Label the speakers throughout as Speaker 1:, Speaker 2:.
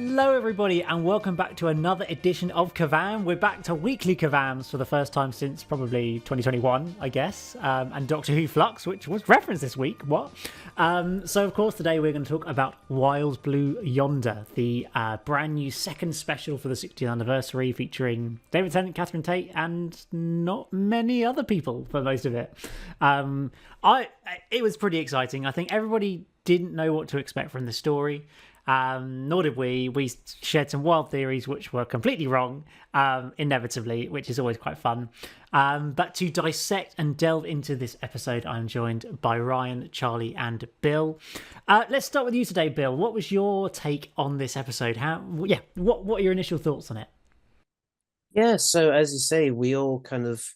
Speaker 1: Hello everybody and welcome back to another edition of KerVAM. We're back to weekly KerVAMs for the first time since probably 2021, I guess, and Doctor Who Flux, which was referenced this week. What? So of course today we're going to talk about Wild Blue Yonder, the brand new second special for the 60th anniversary featuring David Tennant, Catherine Tate and not many other people for most of it. It was pretty exciting. I think everybody didn't know what to expect from the story. Nor did we. We shared some wild theories which were completely wrong, inevitably, which is always quite fun. But to dissect and delve into this episode, I'm joined by Ryan, Charlie, and Bill. Let's start with you today, Bill. What was your take on this episode? What are your initial thoughts on it?
Speaker 2: Yeah, so as you say, we all kind of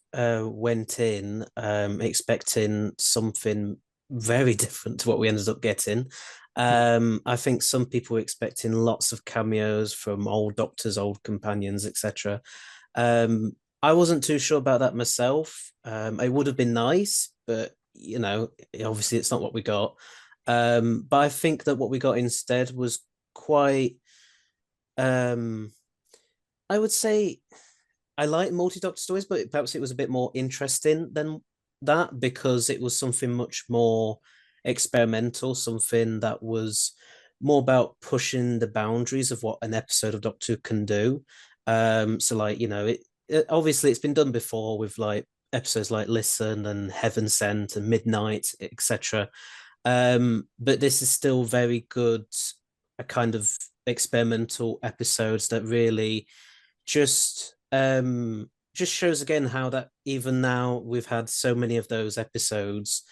Speaker 2: went in expecting something very different to what we ended up getting. I think some people were expecting lots of cameos from old doctors, old companions, etc. I wasn't too sure about that myself. It would have been nice, but obviously it's not what we got. But I think that what we got instead was quite. I would say I like multi-doctor stories, but perhaps it was a bit more interesting than that because it was something much more experimental, something that was more about pushing the boundaries of what an episode of Doctor Who can do. So like, obviously it's been done before with like episodes like Listen and Heaven Sent and Midnight, etc. But this is still very good, a kind of experimental episodes that really just shows again how that even now we've had so many of those episodes,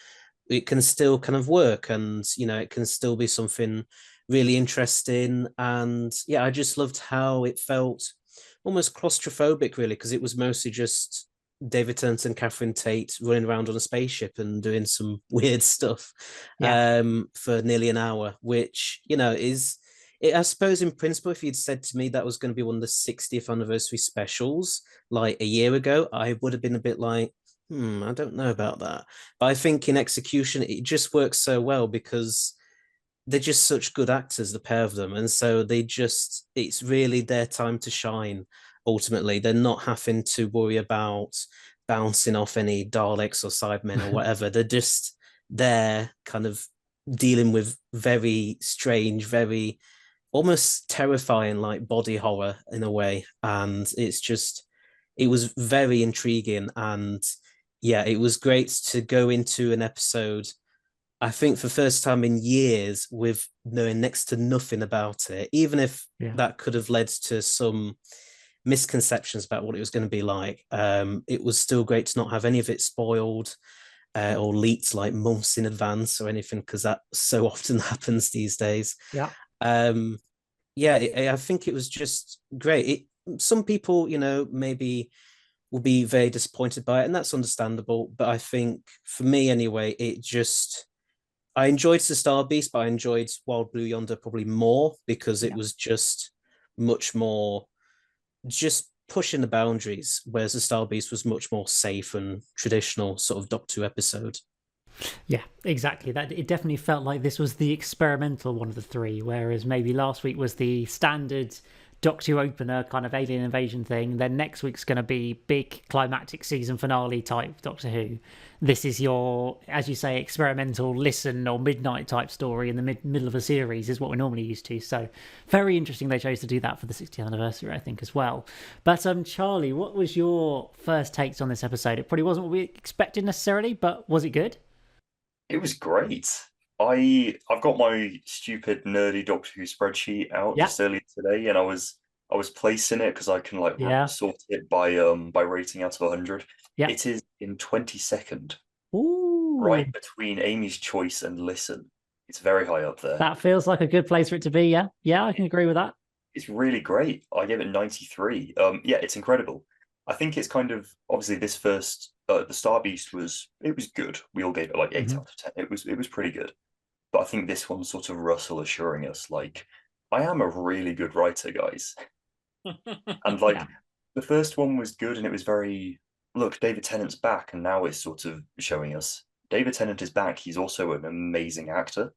Speaker 2: it can still kind of work, and it can still be something really interesting. And yeah, I just loved how it felt almost claustrophobic, really, because it was mostly just David Tennant and Catherine Tate running around on a spaceship and doing some weird stuff
Speaker 1: Yeah.
Speaker 2: for nearly an hour, which is I suppose in principle, if you'd said to me that was going to be one of the 60th anniversary specials like a year ago, I would have been a bit like, I don't know about that. But I think in execution, it just works so well because they're just such good actors, the pair of them. And so it's really their time to shine. Ultimately, they're not having to worry about bouncing off any Daleks or Cybermen or whatever. They're just there kind of dealing with very strange, very almost terrifying, like body horror in a way. And it was very intriguing. And yeah, it was great to go into an episode, I think for the first time in years, with knowing next to nothing about it, even if
Speaker 1: Yeah.
Speaker 2: that could have led to some misconceptions about what it was going to be like. It was still great to not have any of it spoiled or leaked like months in advance or anything, because that so often happens these days.
Speaker 1: Yeah.
Speaker 2: Um, yeah, I think it was just great. Some people, maybe will be very disappointed by it, and that's understandable. But I think for me anyway, I enjoyed the Star Beast, but I enjoyed Wild Blue Yonder probably more because it
Speaker 1: Yeah.
Speaker 2: was just much more just pushing the boundaries, whereas the Star Beast was much more safe and traditional sort of Doctor Who episode.
Speaker 1: Yeah, exactly. That it definitely felt like this was the experimental one of the three, whereas maybe last week was the standard Doctor Who opener kind of alien invasion thing. Then next week's going to be big climactic season finale type Doctor Who. This is your, as you say, experimental Listen or Midnight type story in the middle of a series is what we're normally used to. So very interesting they chose to do that for the 60th anniversary, I think, as well. But Charlie, what was your first takes on this episode? It probably wasn't what we expected necessarily, but was it good?
Speaker 3: It was great. I've got my stupid nerdy Doctor Who spreadsheet out
Speaker 1: Yeah.
Speaker 3: just earlier today, and I was placing it because I can like
Speaker 1: Yeah.
Speaker 3: sort it by rating out of 100.
Speaker 1: Yeah.
Speaker 3: It is in 22nd,
Speaker 1: Ooh.
Speaker 3: right between Amy's Choice and Listen. It's very high up there.
Speaker 1: That feels like a good place for it to be, yeah. Yeah, I can agree with that.
Speaker 3: It's really great. I gave it 93. Yeah, it's incredible. I think it's kind of obviously this first the Star Beast was good. We all gave it like 8 out of 10. It was pretty good. But I think this one's sort of Russell assuring us like I am a really good writer, guys. And like
Speaker 1: Yeah.
Speaker 3: the first one was good and it was very look, David Tennant's back, and now it's sort of showing us David Tennant is back. He's also an amazing actor.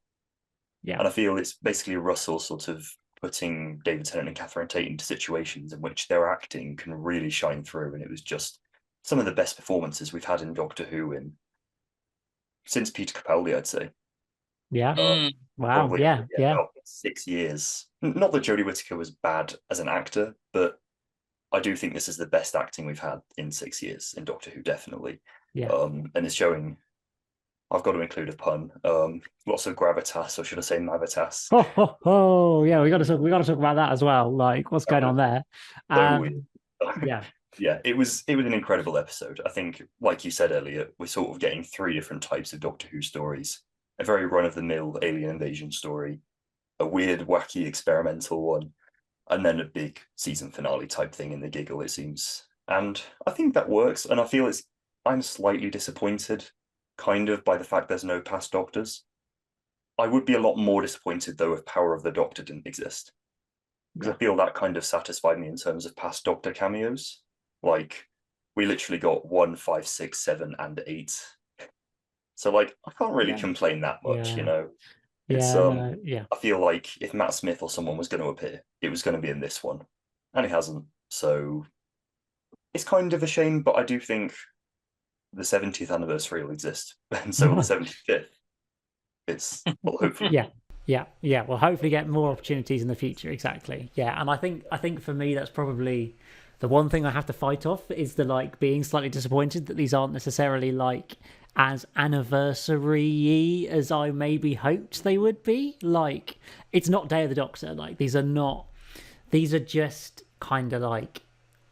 Speaker 1: Yeah.
Speaker 3: And I feel it's basically Russell sort of putting David Tennant and Catherine Tate into situations in which their acting can really shine through. And it was just some of the best performances we've had in Doctor Who since Peter Capaldi, I'd say.
Speaker 1: Yeah. Wow.
Speaker 3: Probably,
Speaker 1: Yeah.
Speaker 3: about 6 years. Not that Jodie Whittaker was bad as an actor, but I do think this is the best acting we've had in 6 years in Doctor Who, definitely.
Speaker 1: Yeah.
Speaker 3: And it's showing. I've got to include a pun. Lots of gravitas, or should I say navitas?
Speaker 1: Yeah, we got to talk about that as well. Like, what's going on there? Yeah.
Speaker 3: Yeah, it was an incredible episode. I think, like you said earlier, we're sort of getting 3 different types of Doctor Who stories. A very run-of-the-mill alien invasion story, a weird, wacky, experimental one, and then a big season finale type thing in the giggle, it seems. And I think that works, and I feel I'm slightly disappointed, kind of, by the fact there's no past Doctors. I would be a lot more disappointed, though, if Power of the Doctor didn't exist. Because I feel that kind of satisfied me in terms of past Doctor cameos. Like, we literally got 1, 5, 6, 7, and 8. So, like, I can't really complain that much, you know? It's, I feel like if Matt Smith or someone was going to appear, it was going to be in this one. And it hasn't. So, it's kind of a shame, but I do think the 70th anniversary will exist. And so will the 75th. It's, well, hopefully.
Speaker 1: Yeah. We'll hopefully get more opportunities in the future. Exactly. Yeah. And I think for me, that's probably the one thing I have to fight off is the like being slightly disappointed that these aren't necessarily like as anniversary-y as I maybe hoped they would be. Like, it's not Day of the Doctor. Like, these are just kind of like,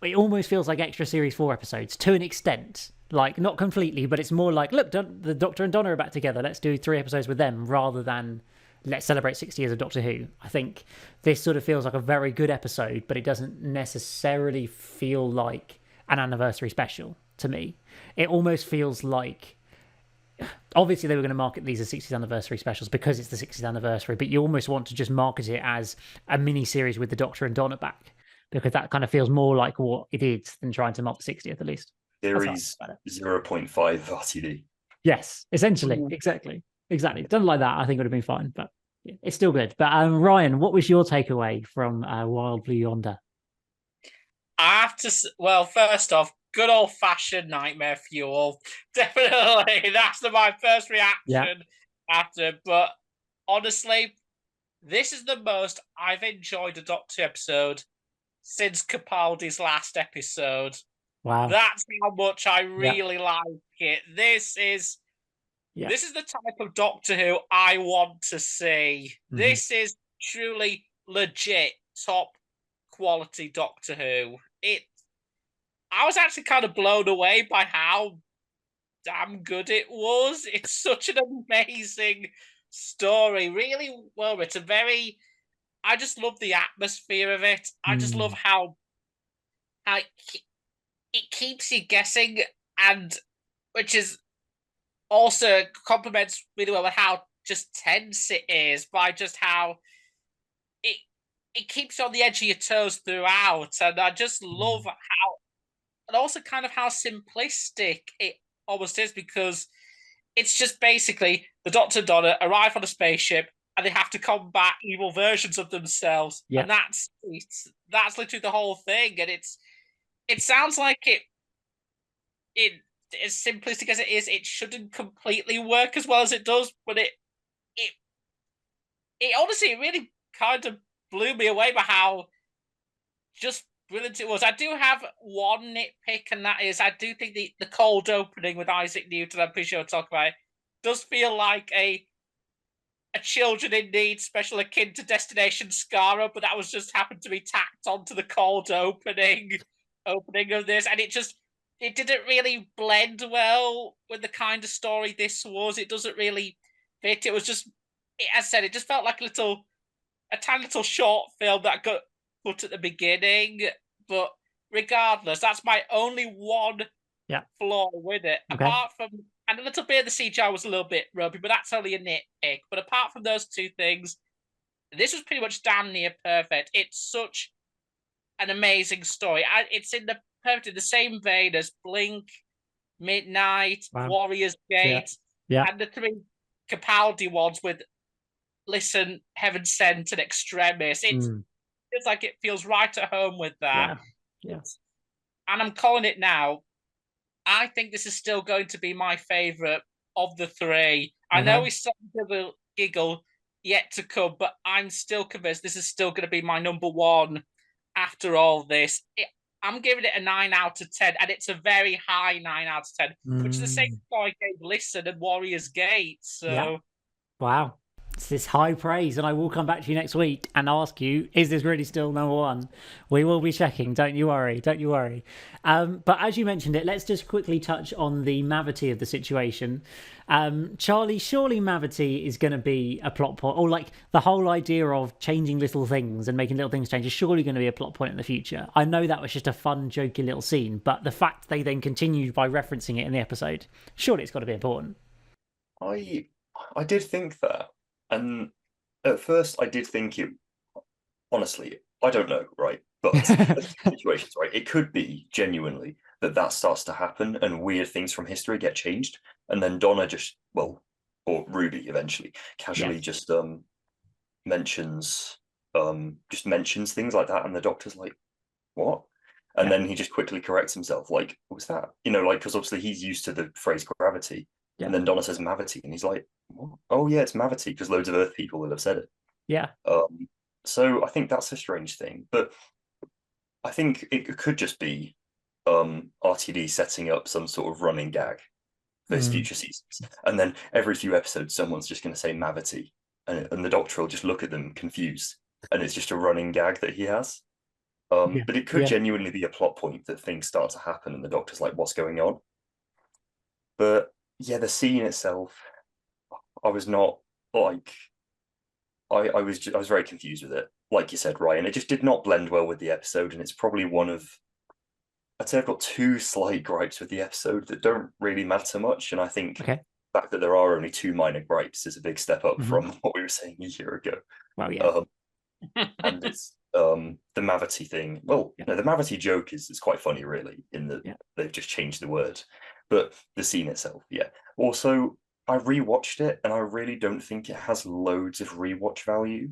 Speaker 1: it almost feels like extra series 4 episodes to an extent. Like, not completely, but it's more like, look, the Doctor and Donna are back together. Let's do 3 episodes with them rather than let's celebrate 60 years of Doctor Who. I think this sort of feels like a very good episode, but it doesn't necessarily feel like an anniversary special to me. It almost feels like, obviously they were going to market these as 60th anniversary specials because it's the 60th anniversary, but you almost want to just market it as a mini series with the Doctor and Donna back, because that kind of feels more like what it is than trying to mark the 60th at least.
Speaker 3: Series 0.5 RTD.
Speaker 1: Yes, essentially. Exactly. Done like that, I think it would have been fine, but it's still good. But Ryan, what was your takeaway from Wild Blue Yonder?
Speaker 4: I have to, well, first off, good old-fashioned nightmare fuel. Definitely, that's my first reaction after. But honestly, this is the most I've enjoyed a Doctor episode since Capaldi's last episode.
Speaker 1: Wow.
Speaker 4: That's how much I really like it. This is the type of Doctor Who I want to see. Mm-hmm. This is truly legit top quality Doctor Who. I was actually kind of blown away by how damn good it was. It's such an amazing story. Really well written. I just love the atmosphere of it. I just love how it keeps you guessing, and which is also complements really well with how just tense it is, by just how it keeps you on the edge of your toes throughout. And I just love how, and also kind of how simplistic it almost is, because it's just basically the Doctor and Donna arrive on a spaceship and they have to combat evil versions of themselves. And that's literally the whole thing. And it sounds like it as simplistic as it is, it shouldn't completely work as well as it does, but it honestly really kind of blew me away by how just brilliant it was. I do have one nitpick, and that is I do think the cold opening with Isaac Newton, I'm pretty sure I'll talk about it, does feel like a children in need special akin to Destination Scarra, but that was just happened to be tacked onto the cold opening of this, and it didn't really blend well with the kind of story this was. It doesn't really fit. It was just, as I said, it just felt like a tiny little short film that got put at the beginning. But regardless, that's my only one flaw with it. Okay. Apart from, and a little bit of the CGI was a little bit ropey, but that's only a nitpick. But apart from those two things, this was pretty much damn near perfect. It's such an amazing story. It's in the same vein as Blink, Midnight, Warriors Gate, and the 3 Capaldi ones with listen, heaven sent and extremis. It feels like it feels right at home with that.
Speaker 1: Yeah.
Speaker 4: And I'm calling it now. I think this is still going to be my favourite of the three. I know we saw a giggle yet to come, but I'm still convinced this is still going to be my number one after all this. I'm giving it a 9 out of 10, and it's a very high 9 out of 10, which is the same score I gave Listen and Warrior's Gate. So,
Speaker 1: wow. It's this high praise, and I will come back to you next week and ask you, is this really still number one? We will be checking, don't you worry. But as you mentioned it, let's just quickly touch on the Mavity of the situation. Charlie, surely Mavity is going to be a plot point, or like the whole idea of changing little things and making little things change is surely going to be a plot point in the future. I know that was just a fun, jokey little scene, but the fact they then continued by referencing it in the episode, surely it's got to be important.
Speaker 3: I did think that. And at first, I did think it. Honestly, I don't know, right? But situations, right? It could be genuinely that starts to happen, and weird things from history get changed, and then Donna or Ruby eventually, casually just mentions things like that, and the Doctor's like, "What?" And then he just quickly corrects himself, like, "What was that?" Because obviously he's used to the phrase gravity. Yeah. And then Donna says Mavity, and he's like, what? "Oh yeah, it's Mavity," because loads of Earth people will have said it.
Speaker 1: Yeah.
Speaker 3: So I think that's a strange thing, but I think it could just be RTD setting up some sort of running gag for his future seasons, and then every few episodes, someone's just going to say Mavity, and the Doctor will just look at them confused, and it's just a running gag that he has. But it could genuinely be a plot point that things start to happen, and the Doctor's like, "What's going on?" But yeah, the scene itself, I was not like, I was very confused with it. Like you said, Ryan, it just did not blend well with the episode, and it's probably I'd say I've got 2 slight gripes with the episode that don't really matter much, and I think the fact that there are only 2 minor gripes is a big step up from what we were saying a year ago.
Speaker 1: Well, yeah.
Speaker 3: And it's the Mavity thing. Well, the Mavity joke is quite funny, really, in that they've just changed the word. But the scene itself, Also, I rewatched it, and I really don't think it has loads of rewatch value,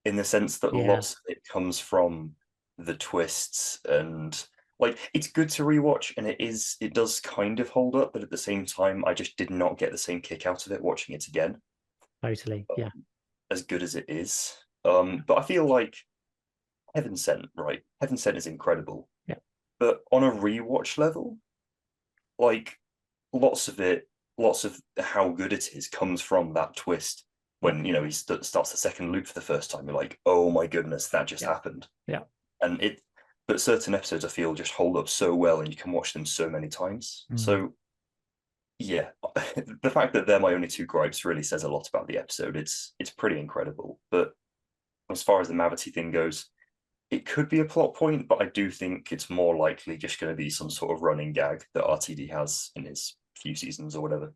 Speaker 3: in the sense that lots of it comes from the twists, and like, it's good to rewatch, and it does kind of hold up, but at the same time, I just did not get the same kick out of it watching it again.
Speaker 1: Totally,
Speaker 3: as good as it is. But I feel like Heaven Sent, right? Heaven Sent is incredible.
Speaker 1: Yeah.
Speaker 3: But on a rewatch level, like, lots of how good it is comes from that twist when he starts the second loop for the first time. You're like, oh my goodness, that just happened.
Speaker 1: Yeah.
Speaker 3: But certain episodes I feel just hold up so well, and you can watch them so many times. So yeah, the fact that they're my only 2 gripes really says a lot about the episode. It's pretty incredible. But as far as the Mavity thing goes, it could be a plot point, but I do think it's more likely just going to be some sort of running gag that RTD has in his few seasons or whatever.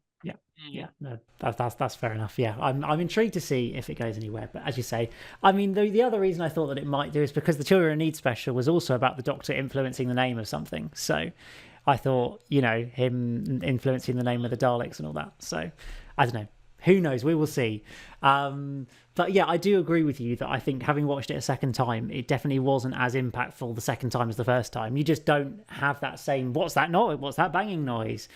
Speaker 1: Yeah, no, that's fair enough. Yeah, I'm intrigued to see if it goes anywhere. But as you say, I mean, the other reason I thought that it might do is because the Children in Need special was also about the Doctor influencing the name of something. So I thought, him influencing the name of the Daleks and all that. So I don't know. Who knows? We will see. But yeah, I do agree with you that I think having watched it a second time, it definitely wasn't as impactful the second time as the first time. You just don't have that same, what's that noise? What's that banging noise?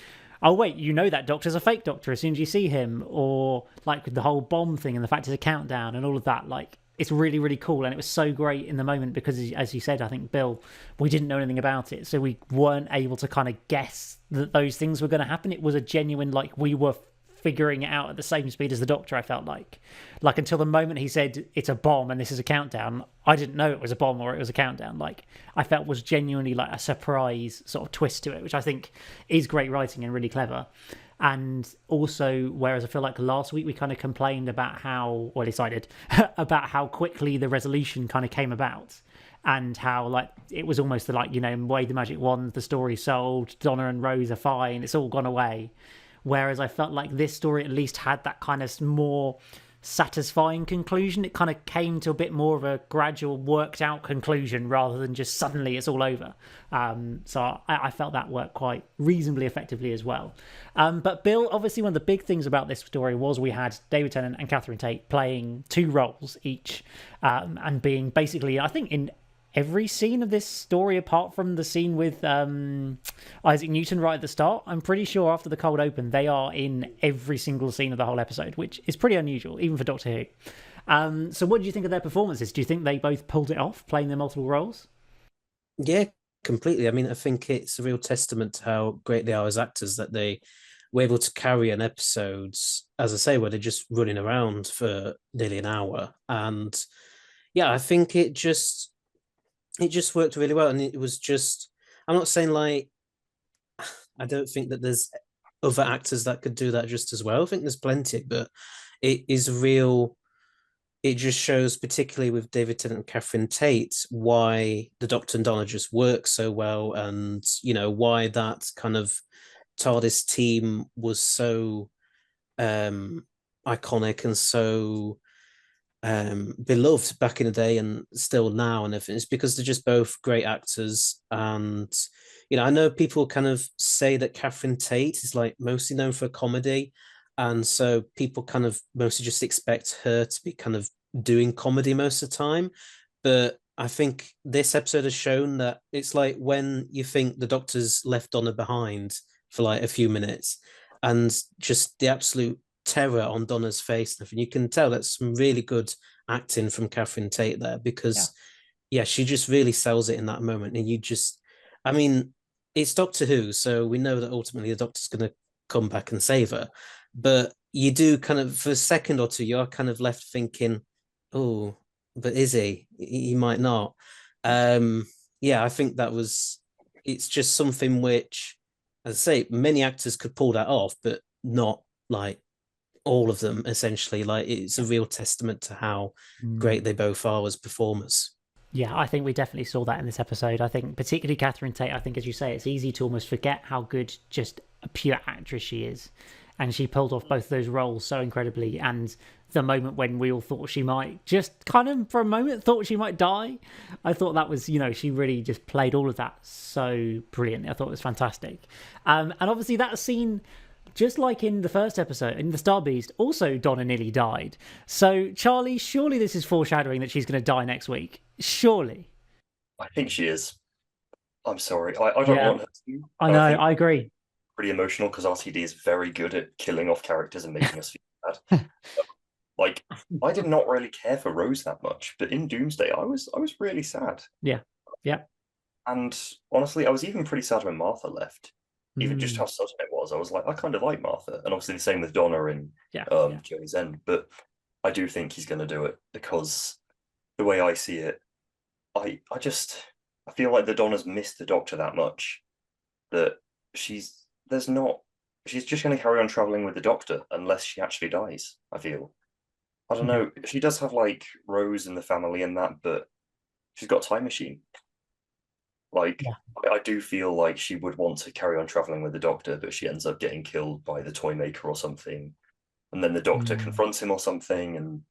Speaker 1: Oh, wait, that Doctor's a fake Doctor as soon as you see him. Or like the whole bomb thing and the fact it's a countdown and all of that. Like, it's really, really cool. And it was so great in the moment because, as you said, I think, Bill, we didn't know anything about it. So we weren't able to kind of guess that those things were going to happen. It was a genuine, like, we were figuring it out at the same speed as the Doctor, I felt like until the moment he said it's a bomb and this is a countdown, I didn't know it was a bomb or it was a countdown. Like, I felt was genuinely like a surprise sort of twist to it, which I think is great writing and really clever. And also, whereas I feel like last week we kind of complained about how, well, decided about how quickly the resolution kind of came about, and how like it was almost like, wave the magic wand, the story sold, Donna and Rose are fine, it's all gone away. Whereas I felt like this story at least had that kind of more satisfying conclusion. It kind of came to a bit more of a gradual, worked out conclusion rather than just suddenly it's all over. So I felt that worked quite reasonably effectively as well. But Bill, obviously one of the big things about this story was we had David Tennant and Catherine Tate playing 2 roles each, and being basically, I think, in every scene of this story apart from the scene with Isaac Newton right at the start. I'm pretty sure after the cold open they are in every single scene of the whole episode, which is pretty unusual even for Doctor Who. So what do you think of their performances? Do you think they both pulled it off, playing their multiple roles?
Speaker 2: Yeah, completely. I mean, I think it's a real testament to how great they are as actors, that they were able to carry an episode, as I say, where they're just running around for nearly an hour. And yeah, I think it just worked really well. And it was just, I'm not saying like, I don't think that there's other actors that could do that just as well. I think there's plenty, but it is real. It just shows, particularly with David Tennant and Catherine Tate, why the Doctor and Donna just work so well, and why that kind of TARDIS team was so iconic and so beloved back in the day and still now and everything. It's because they're just both great actors. And I know people kind of say that Catherine Tate is like mostly known for comedy, and so people kind of mostly just expect her to be kind of doing comedy most of the time. But I think this episode has shown that it's like when you think the Doctor's left Donna behind for like a few minutes, and just the absolute terror on Donna's face, and you can tell that's some really good acting from Catherine Tate there, because she just really sells it in that moment. And I mean, it's Doctor Who, so we know that ultimately the Doctor's going to come back and save her, but you do kind of, for a second or two, you're kind of left thinking, oh, but is he? He might not. I think it's just something which, as I say, many actors could pull that off, but not like all of them, essentially. Like, it's a real testament to how great they both are as performers.
Speaker 1: Yeah, I think we definitely saw that in this episode. I think particularly Catherine Tate, I think, as you say, it's easy to almost forget how good just a pure actress she is. And she pulled off both those roles so incredibly. And the moment when we all thought she might, just kind of for a moment, thought she might die, I thought that was, she really just played all of that so brilliantly. I thought it was fantastic. And obviously that scene, just like in the first episode, in the Star Beast, also Donna nearly died. So, Charlie, surely this is foreshadowing that she's going to die next week. Surely.
Speaker 3: I think she is. I'm sorry. I don't want her to.
Speaker 1: I know, I agree.
Speaker 3: Pretty emotional, because RTD is very good at killing off characters and making us feel bad. Like, I did not really care for Rose that much, but in Doomsday, I was really sad.
Speaker 1: Yeah.
Speaker 3: And honestly, I was even pretty sad when Martha left. Even just how sudden it was, I was like, I kind of like Martha. And obviously the same with Donna in Journey's End. But I do think he's going to do it, because the way I see it, I feel like the Donna's missed the Doctor that much that she's just going to carry on traveling with the Doctor unless she actually dies, I feel. I don't know. She does have like Rose and the family and that, but she's got a time machine. Like, I do feel like she would want to carry on traveling with the Doctor, but she ends up getting killed by the toy maker or something. And then the Doctor confronts him or something, and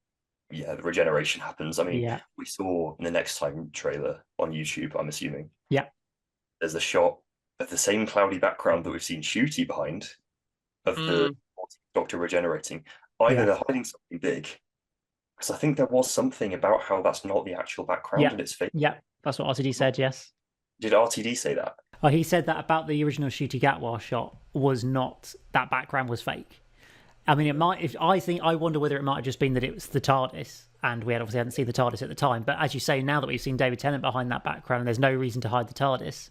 Speaker 3: the regeneration happens. I mean, we saw in the Next Time trailer on YouTube, I'm assuming. Yeah. There's a shot of the same cloudy background that we've seen Shooty behind, of the Doctor regenerating. Either they're hiding something big, because I think there was something about how that's not the actual background and it's fake. Yeah,
Speaker 1: that's what RTD said, yes.
Speaker 3: Did RTD say that?
Speaker 1: Oh, he said that about the original Shooty Gatwa shot was not, that background was fake. I mean, it might. I wonder whether it might have just been that it was the TARDIS, and we obviously hadn't seen the TARDIS at the time. But as you say, now that we've seen David Tennant behind that background, there's no reason to hide the TARDIS.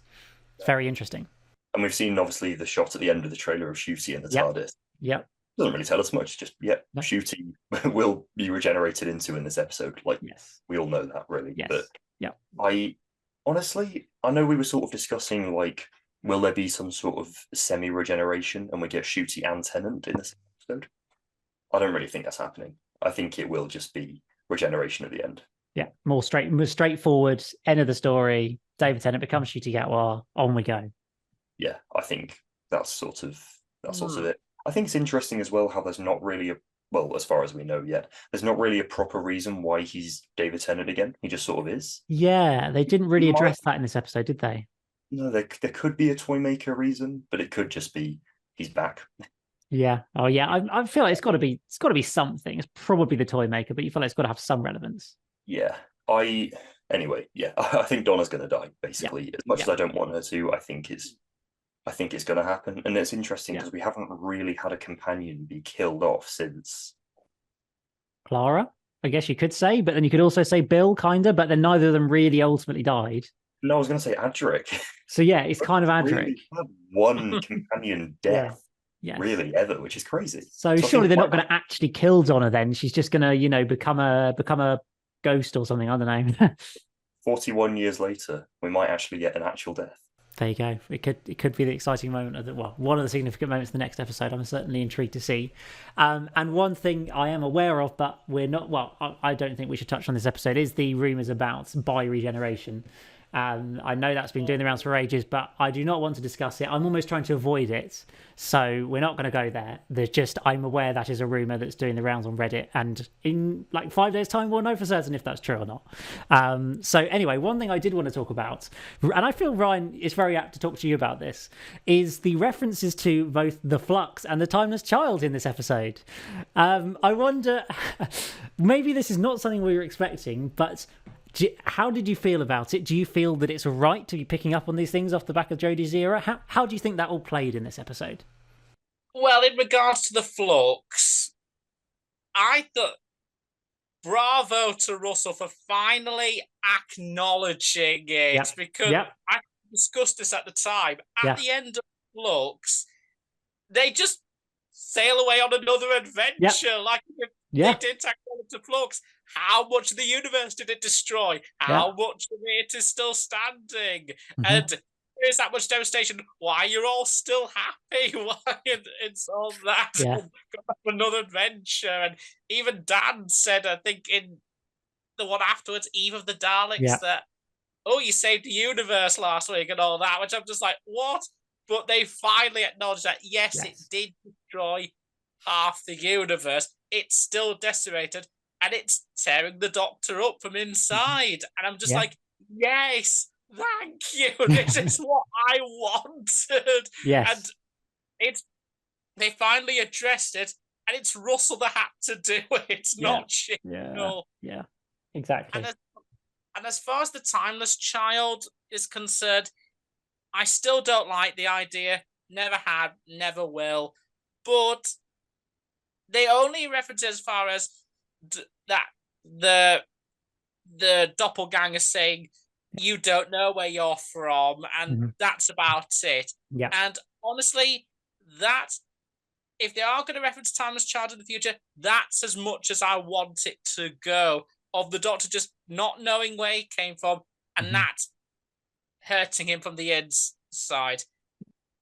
Speaker 1: It's very interesting.
Speaker 3: And we've seen obviously the shot at the end of the trailer of Shooty and the TARDIS.
Speaker 1: Yep.
Speaker 3: Doesn't really tell us much. Just Shooty will be regenerated into in this episode. Like, we all know that, really.
Speaker 1: Yes.
Speaker 3: But honestly, I know we were sort of discussing, like, will there be some sort of semi-regeneration and we get Shooty and Tennant in this episode? I don't really think that's happening. I think it will just be regeneration at the end.
Speaker 1: Yeah, more straightforward, end of the story. David Tennant becomes Shooty Gatwa, on we go.
Speaker 3: Yeah, I think that's sort of it. I think it's interesting as well how there's not really well, as far as we know yet. There's not really a proper reason why he's David Tennant again. He just sort of is.
Speaker 1: Yeah, they didn't really address that in this episode, did they?
Speaker 3: No, there could be a toy maker reason, but it could just be he's back.
Speaker 1: Yeah. Oh, yeah. I feel like it's got to be something. It's probably the toy maker, but you feel like it's got to have some relevance.
Speaker 3: Yeah. Anyway, yeah. I think Donna's going to die. Basically, as much as I don't want her to, I think it's going to happen, and it's interesting because we haven't really had a companion be killed off since
Speaker 1: Clara, I guess you could say, but then you could also say Bill, kinda, but then neither of them really ultimately died.
Speaker 3: No, I was going to say Adric.
Speaker 1: So yeah, it's kind of Adric.
Speaker 3: Really had one companion death, really, ever, which is crazy.
Speaker 1: So surely they're not going to actually kill Donna then. She's just going to, become a ghost or something. I don't know.
Speaker 3: 41 years later, we might actually get an actual death.
Speaker 1: There you go. It could be the exciting moment of one of the significant moments of the next episode. I'm certainly intrigued to see. And one thing I am aware of, but we're not. Well, I don't think we should touch on this episode. Is the rumors about bi-regeneration. I know that's been doing the rounds for ages, but I do not want to discuss it. I'm almost trying to avoid it, so we're not going to go there. I'm aware that is a rumor that's doing the rounds on Reddit, and in like 5 days' time, we'll know for certain if that's true or not. So anyway, one thing I did want to talk about, and I feel Ryan is very apt to talk to you about this, is the references to both the Flux and the Timeless Child in this episode. I wonder, maybe this is not something we were expecting, but how did you feel about it? Do you feel that it's right to be picking up on these things off the back of Jodie's era? How do you think that all played in this episode?
Speaker 4: Well, in regards to the Flux, I thought bravo to Russell for finally acknowledging it, because I discussed this at the time. At the end of Flux, they just sail away on another adventure. Like they did acknowledge the Flux. How much of the universe did it destroy? How much of it is still standing? Mm-hmm. And there's that much devastation. Why you're all still happy? Why it's all that? Got another adventure. And even Dan said, I think in the one afterwards, Eve of the Daleks, that you saved the universe last week and all that, which I'm just like, what? But they finally acknowledged that yes, it did destroy half the universe. It's still decimated. And it's tearing the Doctor up from inside. And I'm just like, yes, thank you. This is what I wanted.
Speaker 1: Yes.
Speaker 4: And they finally addressed it. And it's Russell that had to do it, not Shane.
Speaker 1: Yeah, exactly.
Speaker 4: And as far as the Timeless Child is concerned, I still don't like the idea. Never had, never will. But they only reference it as far as that the doppelganger saying you don't know where you're from, and that's about it. And honestly, that if they are going to reference Timeless Child in the future, that's as much as I want it to go, of the Doctor just not knowing where he came from, and that hurting him from the inside.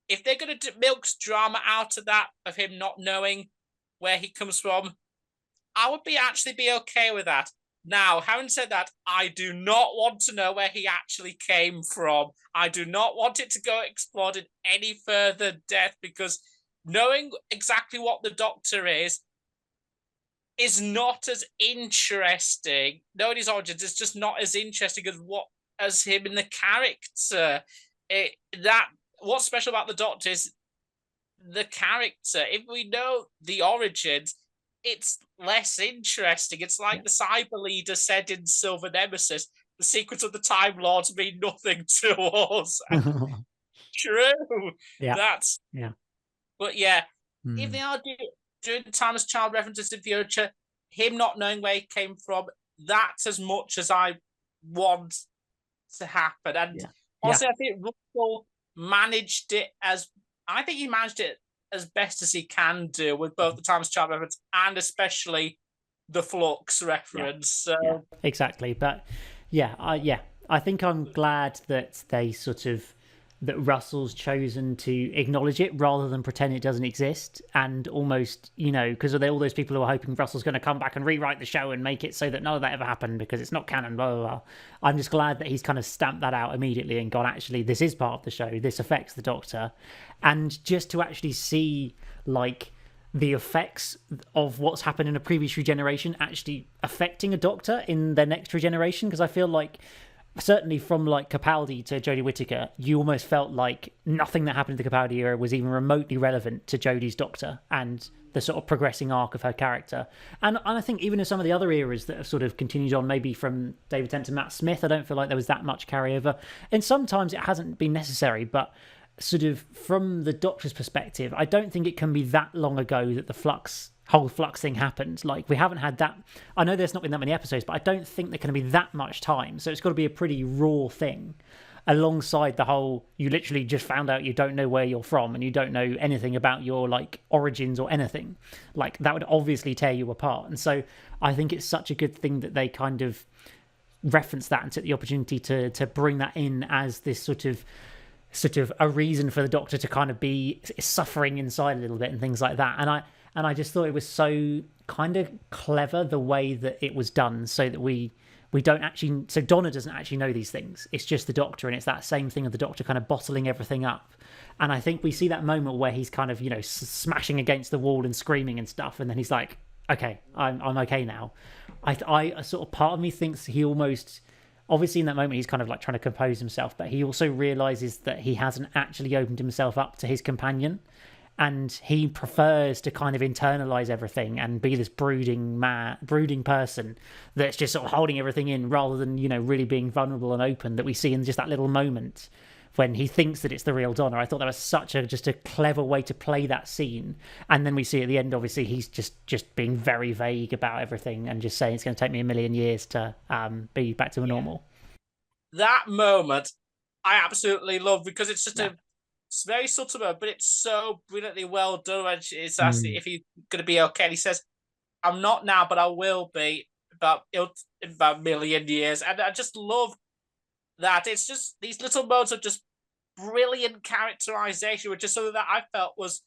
Speaker 4: If they're going to milk drama out of that, of him not knowing where he comes from, I would actually be okay with that. Now, having said that, I do not want to know where he actually came from. I do not want it to go explored in any further depth, because knowing exactly what the Doctor is not as interesting. Knowing his origins is just not as interesting as him in the character. What's special about the Doctor is the character. If we know the origins, it's less interesting. It's like the cyber leader said in Silver Nemesis, the secrets of the Time Lords mean nothing to us. True. But if they are doing the Timeless Child references in future, him not knowing where he came from, that's as much as I want to happen. And honestly, I think Russell managed it as best as he can do with both the Timeless Child reference and especially the Flux reference.
Speaker 1: Exactly. But I think I'm glad that that Russell's chosen to acknowledge it rather than pretend it doesn't exist, and almost, because all those people who are hoping Russell's going to come back and rewrite the show and make it so that none of that ever happened because it's not canon, blah, blah, blah. I'm just glad that he's kind of stamped that out immediately and gone, actually, this is part of the show, this affects the Doctor. And just to actually see, the effects of what's happened in a previous regeneration actually affecting a Doctor in their next regeneration, because I feel like certainly from like Capaldi to Jodie Whittaker, you almost felt like nothing that happened in the Capaldi era was even remotely relevant to Jodie's Doctor and the sort of progressing arc of her character. And I think even in some of the other eras that have sort of continued on, maybe from David Tennant to Matt Smith, I don't feel like there was that much carryover. And sometimes it hasn't been necessary, but sort of from the Doctor's perspective, I don't think it can be that long ago that the whole flux thing happened. Like, we haven't had that. I know there's not been that many episodes, but I don't think there can be that much time. So it's got to be a pretty raw thing alongside the whole, you literally just found out you don't know where you're from and you don't know anything about your like origins or anything. Like, that would obviously tear you apart. And so I think it's such a good thing that they kind of reference that and took the opportunity to bring that in as this sort of a reason for the Doctor to kind of be suffering inside a little bit and things like that. And I just thought it was so kind of clever the way that it was done, so that we don't actually, so Donna doesn't actually know these things. It's just the Doctor, and it's that same thing of the Doctor kind of bottling everything up. And I think we see that moment where he's kind of, smashing against the wall and screaming and stuff, and then he's like, okay, I'm okay now. I sort of, part of me thinks he almost, obviously in that moment he's kind of like trying to compose himself, but he also realizes that he hasn't actually opened himself up to his companion, and he prefers to kind of internalize everything and be this brooding person that's just sort of holding everything in, rather than really being vulnerable and open that we see in just that little moment when he thinks that it's the real Donna. I thought that was such a clever way to play that scene. And then we see at the end, obviously, he's just being very vague about everything and just saying it's going to take me 1,000,000 years to be back to normal.
Speaker 4: That moment, I absolutely love, because it's just it's very subtle, but it's so brilliantly well done. When it's asking if he's going to be okay, and he says, "I'm not now, but I will be in about 1,000,000 years." And I just love that. It's just these little moments of just brilliant characterization, which is something that I felt was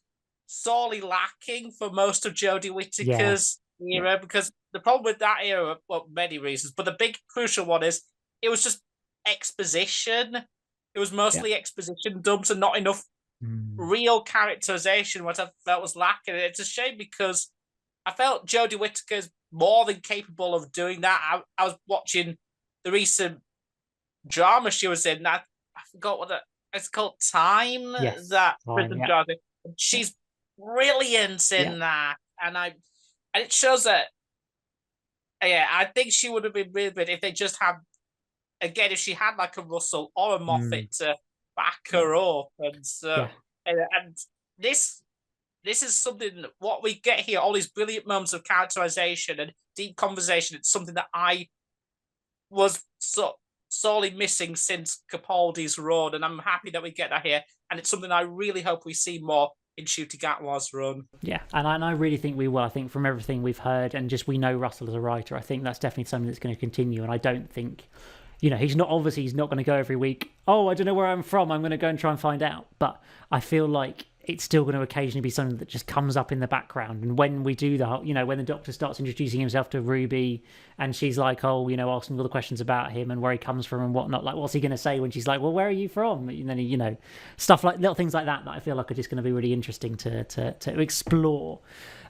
Speaker 4: sorely lacking for most of Jodie Whittaker's era. Because the problem with that era, well, many reasons, but the big crucial one is it was just exposition. It was mostly exposition dumps and not enough real characterization, what I felt was lacking. It's a shame, because I felt Jodie Whittaker is more than capable of doing that. I was watching the recent drama she was in. I forgot what it's called, Time.
Speaker 1: Yes,
Speaker 4: that
Speaker 1: Time,
Speaker 4: prison drama. She's brilliant in that, and it shows that. Yeah, I think she would have been really good if they just had. Again, if she had like a Russell or a Moffat to back her up, and this is something what we get here. All these brilliant moments of characterization and deep conversation. It's something that I was sorely missing since Capaldi's run, and I'm happy that we get that here. And it's something I really hope we see more in Ncuti Gatwa's run. Yeah,
Speaker 1: and I really think we will. I think from everything we've heard, and just we know Russell as a writer, I think that's definitely something that's going to continue. And I don't think. He's not going to go every week, oh, I don't know where I'm from, I'm going to go and try and find out. But I feel like it's still going to occasionally be something that just comes up in the background. And when we do that, when the Doctor starts introducing himself to Ruby and she's like, asking all the questions about him and where he comes from and whatnot, like, what's he going to say when she's like, well, where are you from? And then, stuff like little things like that I feel like are just going to be really interesting to explore.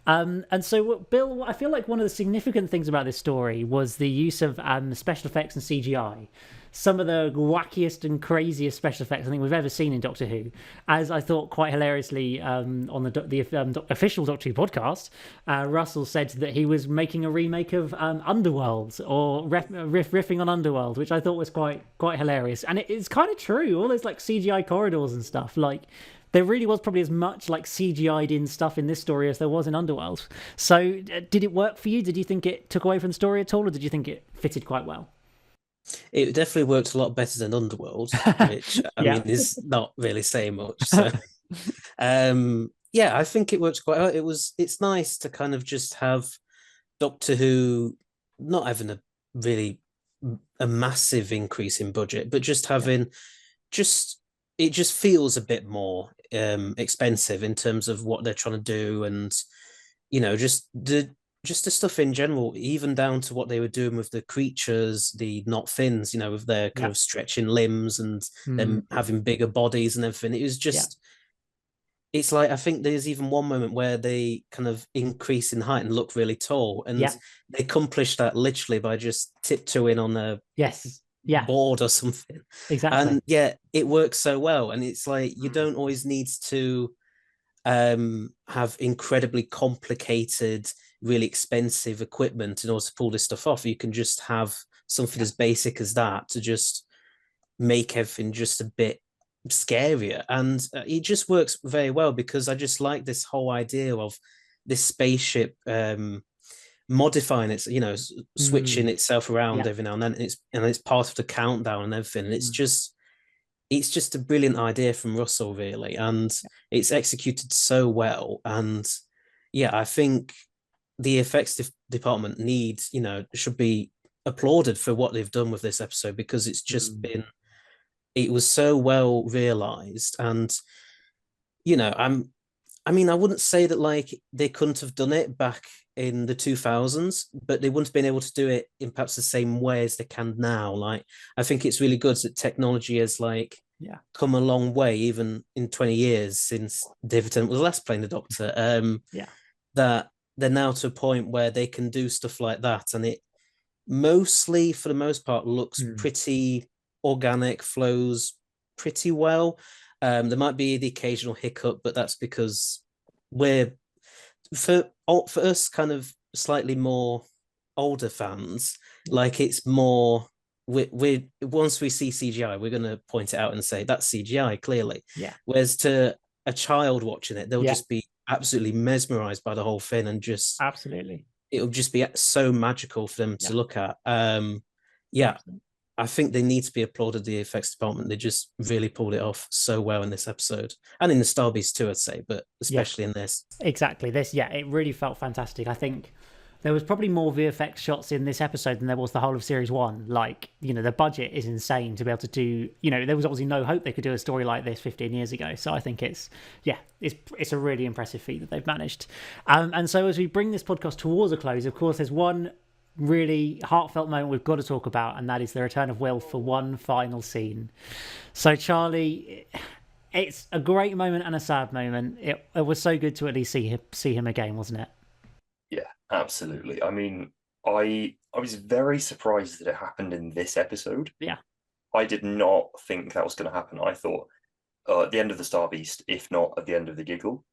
Speaker 1: And so, Bill, I feel like one of the significant things about this story was the use of special effects and CGI. Some of the wackiest and craziest special effects I think we've ever seen in Doctor Who. As I thought quite hilariously on the official Doctor Who podcast, Russell said that he was making a remake of Underworld, or riffing on Underworld, which I thought was quite hilarious. And it's kind of true. All those like CGI corridors and stuff, like. There really was probably as much like CGI'd in stuff in this story as there was in Underworld. So did it work for you? Did you think it took away from the story at all, or did you think it fitted quite well?
Speaker 2: It definitely worked a lot better than Underworld, which I mean is not really saying much. So I think it worked quite well. It's nice to kind of just have Doctor Who not having a massive increase in budget, but just having it just feels a bit more expensive in terms of what they're trying to do, and just the stuff in general, even down to what they were doing with the creatures, the not fins, with their kind of stretching limbs and them having bigger bodies and everything. It was just it's like I think there's even one moment where they kind of increase in height and look really tall, and
Speaker 1: Yeah.
Speaker 2: they accomplish that literally by just tiptoeing on a
Speaker 1: Yes. Yeah.
Speaker 2: board or something.
Speaker 1: Exactly.
Speaker 2: And yeah, it works so well. And it's like you don't always need to have incredibly complicated, really expensive equipment in order to pull this stuff off. You can just have something as basic as that to just make everything just a bit scarier. And it just works very well because I just like this whole idea of this spaceship modifying its, switching itself around every now and then. It's part of the countdown and everything. And it's just a brilliant idea from Russell, really, and it's executed so well. And yeah, I think the effects department should be applauded for what they've done with this episode, because it's just it was so well realized. And I mean, I wouldn't say that like they couldn't have done it back in the 2000s, but they wouldn't have been able to do it in perhaps the same way as they can now. Like, I think it's really good that technology has like come a long way, even in 20 years since David Tennant was last playing the Doctor. That they're now to a point where they can do stuff like that, and it mostly, for the most part, looks pretty organic, flows pretty well. There might be the occasional hiccup, but that's because we're for us kind of slightly more older fans. Like, it's more we once we see CGI, we're going to point it out and say that's CGI clearly. Whereas to a child watching it, they'll just be absolutely mesmerized by the whole thing, and just
Speaker 1: absolutely,
Speaker 2: it'll just be so magical for them to look at. I think they need to be applauded, the effects department. They just really pulled it off so well in this episode, and in the Star Beast too, I'd say, but especially in this.
Speaker 1: Exactly, this, it really felt fantastic. I think there was probably more VFX shots in this episode than there was the whole of Series 1. Like, the budget is insane to be able to do, there was obviously no hope they could do a story like this 15 years ago. So I think it's a really impressive feat that they've managed. And so as we bring this podcast towards a close, of course, there's one really heartfelt moment we've got to talk about, and that is the return of Will for one final scene. So Charlie, it's a great moment and a sad moment. It was so good to at least see him again, wasn't it?
Speaker 3: Yeah, absolutely. I mean, I was very surprised that it happened in this episode.
Speaker 1: Yeah.
Speaker 3: I did not think that was going to happen. I thought at the end of the Star Beast, if not at the end of the Giggle,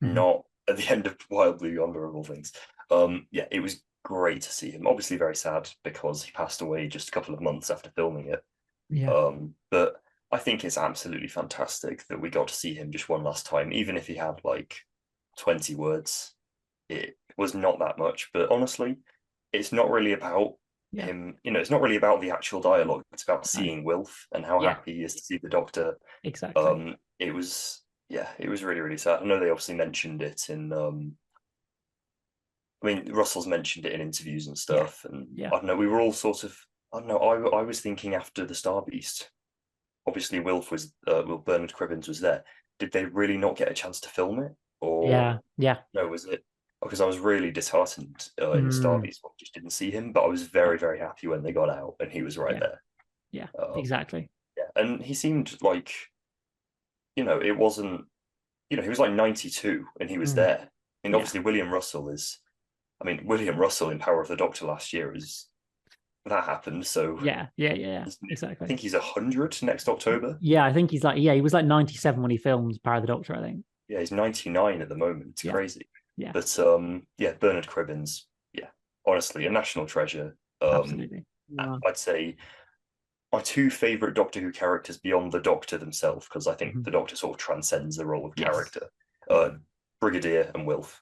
Speaker 3: not at the end of Wild Blue Yonder, of all things. It was great to see him. Obviously very sad because he passed away just a couple of months after filming it. But I think it's absolutely fantastic that we got to see him just one last time, even if he had like 20 words. It was not that much, but honestly, it's not really about him. It's not really about the actual dialogue. It's about seeing Wilf and how happy he is to see the Doctor.
Speaker 1: Exactly.
Speaker 3: It was really, really sad. I know they obviously mentioned it in I mean, Russell's mentioned it in interviews and stuff, and I don't know, we were all sort of, I don't know, I was thinking after the Star Beast, obviously Wilf was, Bernard Cribbins was there. Did they really not get a chance to film it? Or no, was it? Because I was really disheartened in Star Beast, I just didn't see him, but I was very, very happy when they got out and he was right there.
Speaker 1: Yeah, exactly.
Speaker 3: Yeah, and he seemed like, it wasn't, he was like 92 and he was there. And obviously William Russell in Power of the Doctor last year that happened. So
Speaker 1: exactly.
Speaker 3: I think he's 100 next October.
Speaker 1: Yeah, I think he's like, he was like 97 when he filmed Power of the Doctor, I think.
Speaker 3: Yeah, he's 99 at the moment. It's crazy.
Speaker 1: Yeah.
Speaker 3: But Bernard Cribbins, honestly, a national treasure.
Speaker 1: Absolutely.
Speaker 3: I'd say my two favorite Doctor Who characters beyond the Doctor themselves, because I think the Doctor sort of transcends the role of character. Brigadier and Wilf,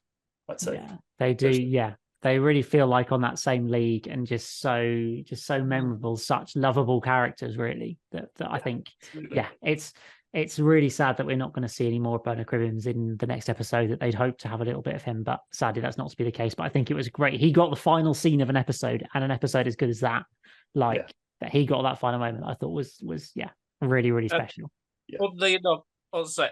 Speaker 3: I'd say.
Speaker 1: Yeah, they do. Yeah, they really feel like on that same league, and just so memorable, such lovable characters, really. That I think, it's really sad that we're not going to see any more of Bernard Cribbins in the next episode. That they'd hoped to have a little bit of him, but sadly that's not to be the case. But I think it was great. He got the final scene of an episode, and an episode as good as that, that he got that final moment, I thought was really, really special.
Speaker 4: Oddly enough, also,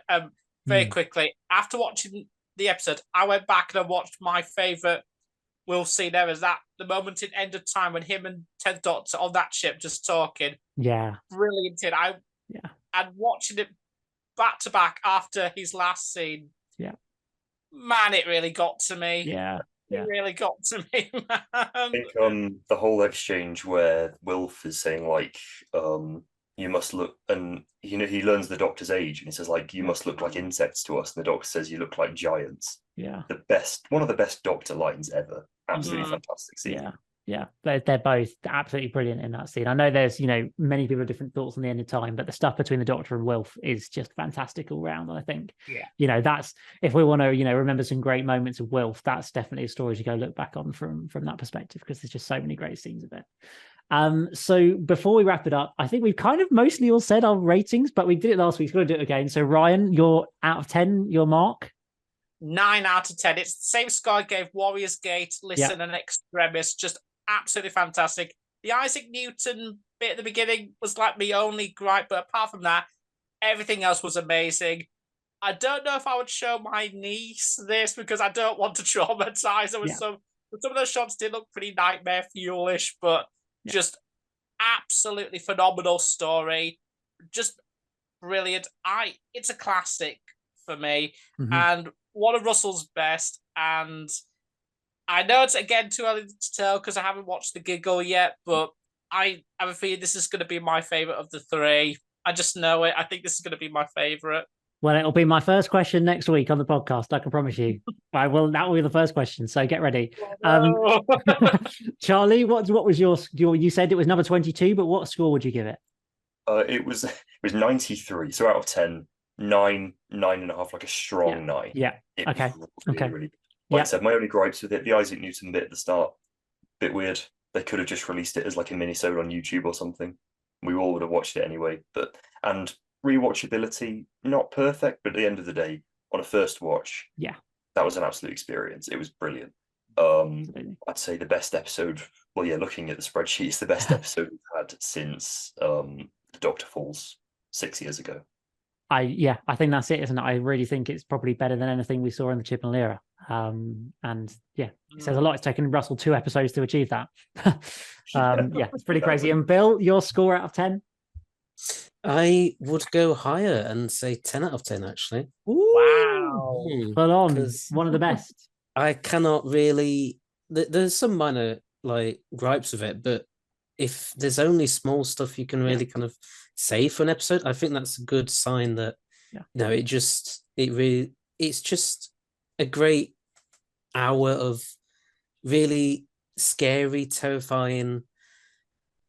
Speaker 4: very quickly, after watching the episode, I went back and I watched my favourite Will scene ever. Is that the moment in End of Time when him and 10th Doctor on that ship just talking?
Speaker 1: Yeah.
Speaker 4: Brilliant. And watching it back to back after his last scene.
Speaker 1: Yeah.
Speaker 4: Man, it really got to me.
Speaker 1: Yeah.
Speaker 4: It really got to me, man.
Speaker 3: I think the whole exchange where Wilf is saying like, you must look, and he learns the Doctor's age, and he says like, you must look like insects to us, and the Doctor says you look like giants.
Speaker 1: Yeah.
Speaker 3: One of the best Doctor lines ever. Absolutely fantastic scene.
Speaker 1: Yeah. Yeah, they're both absolutely brilliant in that scene. I know there's, many people have different thoughts on the end of time, but the stuff between the Doctor and Wilf is just fantastic all round. And I think, that's, if we want to, remember some great moments of Wilf, that's definitely a story to go look back on from that perspective, because there's just so many great scenes of it. So before we wrap it up, I think we've kind of mostly all said our ratings, but we did it last week. So we're going to do it again. So Ryan, your out of 10, your mark?
Speaker 4: 9 out of 10. It's the same score I gave Warriors Gate, Listen and Extremis. Just absolutely fantastic. The Isaac Newton bit at the beginning was like my only gripe, but apart from that, everything else was amazing. I don't know if I would show my niece this because I don't want to traumatize her with some of those shots did look pretty nightmare fuelish, but just absolutely phenomenal story. Just brilliant. It's a classic for me, and one of Russell's best, and I know it's, again, too early to tell because I haven't watched The Giggle yet, but I have a feeling this is going to be my favourite of the three. I just know it. I think this is going to be my favourite. Well,
Speaker 1: it'll be my first question next week on the podcast, I can promise you. That will be the first question, so get ready. Charlie, what was your, you said it was number 22, but what score would you give it?
Speaker 3: It was 93, so out of 10, 9.5, like a strong 9.
Speaker 1: Yeah, okay.
Speaker 3: Really, like I said, my only gripes with it, the Isaac Newton bit at the start, bit weird. They could have just released it as like a mini-sode on YouTube or something. We all would have watched it anyway. And rewatchability, not perfect, but at the end of the day, on a first watch, that was an absolute experience. It was brilliant. I'd say the best episode, looking at the spreadsheet, it's the best episode we've had since The Doctor Falls 6 years ago.
Speaker 1: I think that's it, isn't it? I really think it's probably better than anything we saw in the Chibnall era. It says a lot. It's taken Russell 2 episodes to achieve that. It's pretty crazy. And Bill, your score out of 10?
Speaker 2: I would go higher and say 10 out of 10, actually.
Speaker 1: Ooh, wow. Full on. One of the best.
Speaker 2: I cannot really... There's some minor gripes with it, but if there's only small stuff you can really kind of say for an episode, I think that's a good sign that it's just a great hour of really scary, terrifying,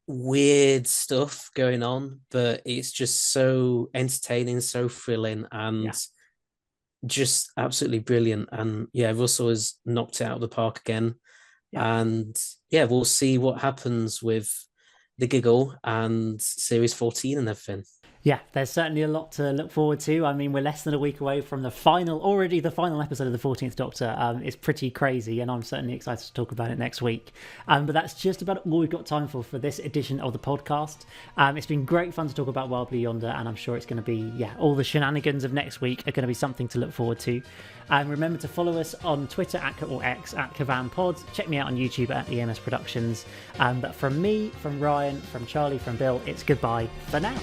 Speaker 2: weird stuff going on, but it's just so entertaining, so thrilling, and just absolutely brilliant. And Russell has knocked it out of the park again. And we'll see what happens with The Giggle and Series 14 and everything.
Speaker 1: Yeah, there's certainly a lot to look forward to. I mean, we're less than a week away from the final episode of the 14th Doctor. It's pretty crazy, and I'm certainly excited to talk about it next week. But that's just about all we've got time for this edition of the podcast. It's been great fun to talk about Wild Blue Yonder, and I'm sure it's going to be, all the shenanigans of next week are going to be something to look forward to. Remember to follow us on Twitter or X at KerVAM Pod. Check me out on YouTube at EMS Productions. But from me, from Ryan, from Charlie, from Bill, it's goodbye for now.